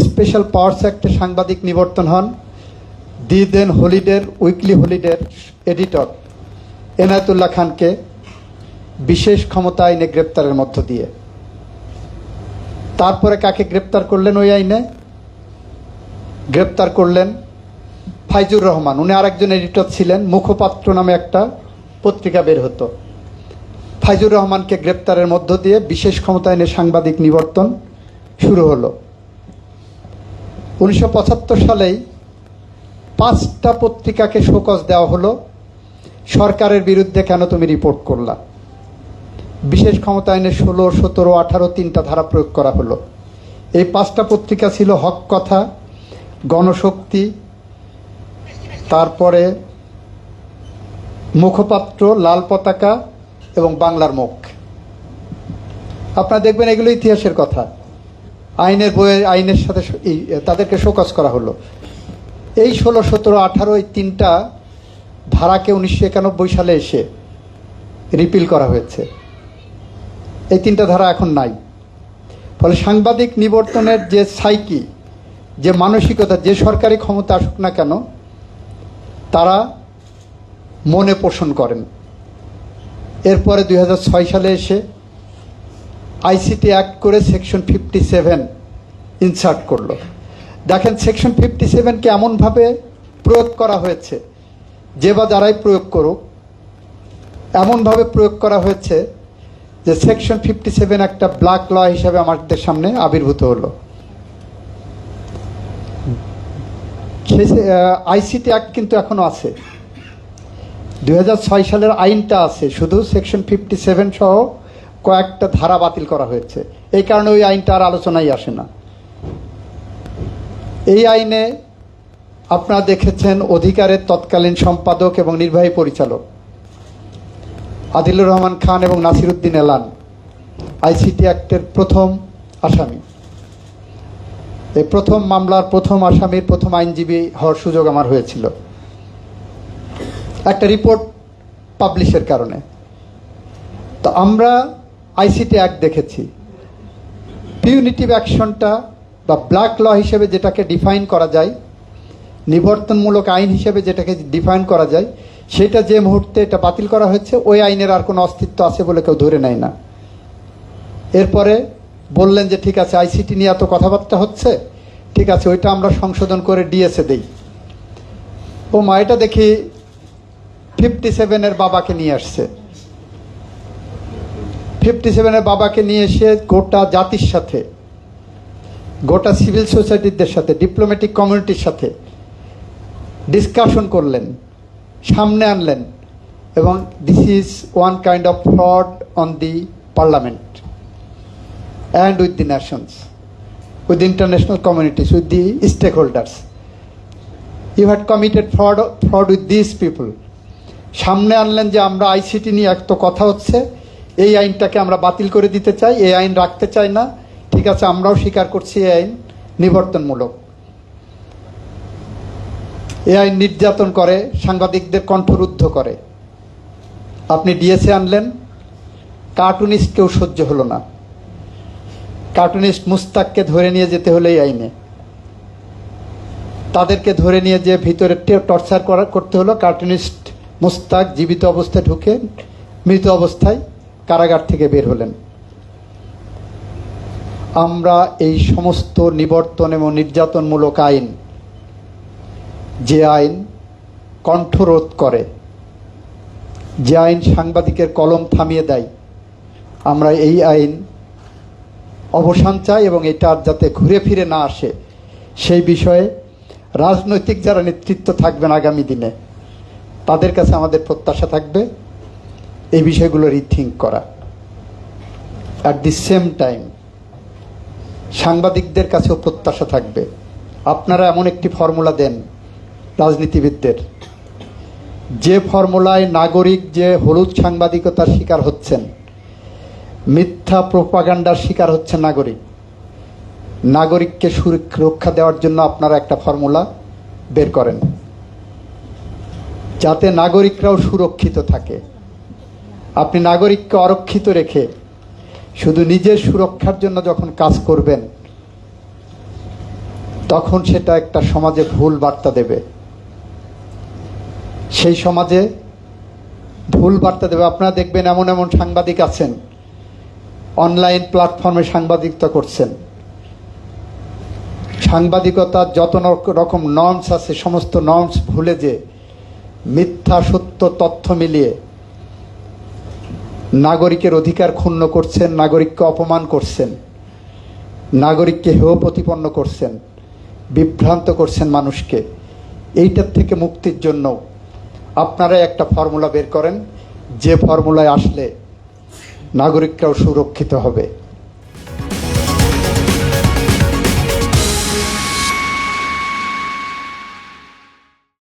Special powers অ্যাক্টে সাংবাদিক নিবর্তন হন দি দেন হলিডের weekly হলিডের editor Enayetullah খানকে বিশেষ ক্ষমতা আইনে গ্রেপ্তারের মধ্য দিয়ে। তারপরে কাকে গ্রেপ্তার করলেন? ওই আইনে গ্রেপ্তার করলেন ফাইজুর রহমান। উনি আরেকজন এডিটর ছিলেন, মুখপাত্র নামে একটা পত্রিকা বের হতো। ফাইজুর রহমানকে গ্রেপ্তারের মধ্য দিয়ে বিশেষ ক্ষমতা আইনে সাংবাদিক নিবর্তন শুরু হলো। 1975 সালেই 5টা পত্রিকাকে শোকজ দেওয়া হলো, সরকারের বিরুদ্ধে কেন তুমি রিপোর্ট করলা। বিশেষ ক্ষমতা আইনে 16, 17, 18 3টা ধারা প্রয়োগ করা হলো। এই 5টা পত্রিকা ছিল হক কথা, গণশক্তি, তারপরে মুখপাত্র, লাল পতাকা এবং বাংলার মুখ। আপনারা দেখবেন এগুলো ইতিহাসের কথা। আইনের বইয়ের আইনের সাথে তাদেরকে শোকজ করা হলো। এই 16, 17, 18 এই 3টা ধারাকে 1991 সালে এসে রিপিল করা হয়েছে। এই 3টা ধারা এখন নাই। ফলে সাংবাদিক নিবর্তনের যে সাইকি, যে মানসিকতা, যে সরকারি ক্ষমতা আসুক না কেন, তারা মনে পোষণ করেন। এরপরে 2006 সালে এসে আইসিটি অ্যাক্ট করে সেকশন 57 ইনসার্ট করলো। দেখেন সেকশন 57কে এমনভাবে প্রয়োগ করা হয়েছে, যে বা যারাই প্রয়োগ করুক, এমনভাবে প্রয়োগ করা হয়েছে যে সেকশন 57 একটা ব্ল্যাক ল হিসাবে আমাদের সামনে আবির্ভূত হলো। আইসিটি অ্যাক্ট কিন্তু এখনো আছে, 2006 সালের আইনটা আছে, শুধু সেকশন 57 সহ কয়েকটা ধারা বাতিল করা হয়েছে। এই কারণে ওই আইনটা আর আলোচনায় আসে না। এই আইনে আপনারা দেখেছেন অধিকারের তৎকালীন সম্পাদক এবং নির্বাহী পরিচালক আদিলুর রহমান খান এবং নাসিরউদ্দিন এলান আইসিটি অ্যাক্টের প্রথম আসামি। এই প্রথম মামলার প্রথম আসামির প্রথম আইনজীবী হওয়ার সুযোগ আমার হয়েছিল একটা রিপোর্ট পাবলিশের কারণে। তো আমরা আইসিটি অ্যাক্ট দেখেছি, পিউনিটিভ অ্যাকশনটা বা ব্ল্যাক ল হিসেবে যেটাকে ডিফাইন করা যায়, নিবর্তনমূলক আইন হিসেবে যেটাকে ডিফাইন করা যায়, সেটা যে মুহূর্তে এটা বাতিল করা হয়েছে, ওই আইনের আর কোনো অস্তিত্ব আছে বলে কেউ ধরে নেয় না। এরপরে বললেন যে ঠিক আছে, আইসিটি নিয়ে এত কথাবার্তা হচ্ছে, ঠিক আছে ওইটা আমরা সংশোধন করে ডিএসএ দেই। ও মা, এটা দেখি 57-এর বাবাকে নিয়ে আসছে। 57-এর বাবাকে নিয়ে এসে গোটা জাতির সাথে, গোটা সিভিল সোসাইটিদের সাথে, ডিপ্লোম্যাটিক কমিউনিটির সাথে ডিসকাশন করলেন, সামনে আনলেন, এবং this is one kind of fraud on the parliament and with the nations, with the international communities, with the stakeholders. You had committed fraud with these people. সামনে আনলেন যে আমরা আইসিটি নিয়ে এত কথা হচ্ছে, এই আইনটাকে আমরা বাতিল করে দিতে চাই, এই আইন রাখতে চাই না। ঠিক আছে, আমরাও স্বীকার করছি এই আইন নিবর্তনমূলক। এই আইন নির্যাতন করে, সাংবাদিকদের কণ্ঠরুদ্ধ করে। আপনি ডিএসএ আনলেন, কার্টুনিস্ট কেউ সহ্য হলো না। কার্টুনিস্ট মুস্তাককে ধরে নিয়ে যেতে হলো এই আইনে, তাদেরকে ধরে নিয়ে যে ভিতরে টর্চার করতে হলো। কার্টুনিস্ট মুস্তাক জীবিত অবস্থায় ঢুকে মৃত অবস্থায় কারাগার থেকে বের হলেন। আমরা এই সমস্ত নিবর্তন এবং নির্যাতনমূলক আইন, যে আইন কণ্ঠরোধ করে, যে আইন সাংবাদিকের কলম থামিয়ে দেয়, আমরা এই আইন অবসান চাই এবং এটা যাতে ঘুরে ফিরে না আসে সেই বিষয়ে রাজনৈতিক যারা নেতৃত্ব থাকবেন আগামী দিনে, তাদের কাছে আমাদের প্রত্যাশা থাকবে এই বিষয়গুলো রিথিঙ্ক করা। অ্যাট দি সেম টাইম সাংবাদিকদের কাছেও প্রত্যাশা থাকবে, আপনারা এমন একটি ফর্মুলা দেন রাজনীতিবিদদের, যে ফর্মুলায় নাগরিক যে হলুদ সাংবাদিকতার শিকার হচ্ছেন, মিথ্যা প্রোপাগান্ডার শিকার হচ্ছে নাগরিককে সুরক্ষা দেওয়ার জন্য আপনারা একটা ফর্মুলা বের করেন, যাতে নাগরিকরাও সুরক্ষিত থাকে। আপনি নাগরিককে অরক্ষিত রেখে শুধু নিজের সুরক্ষার জন্য যখন কাজ করবেন, তখন সেটা একটা সমাজে ভুল বার্তা দেবে। সেই সমাজে ভুল বার্তা দেবে। আপনারা দেখবেন এমন এমন সাংবাদিক আছেন, অনলাইন প্ল্যাটফর্মে সাংবাদিকতা করছেন, সাংবাদিকতার যত রকম নর্মস আছে সমস্ত নর্মস ভুলে যে মিথ্যা সত্য তথ্য মিলিয়ে নাগরিকের অধিকার ক্ষুণ্ণ করছেন, নাগরিককে অপমান করছেন, নাগরিককে হেয় প্রতিপন্ন করছেন, বিভ্রান্ত করছেন মানুষকে। এইটার থেকে মুক্তির জন্য আপনারা একটা ফর্মুলা বের করেন, যে ফর্মুলায় আসলে নাগরিকরাও সুরক্ষিত হবে।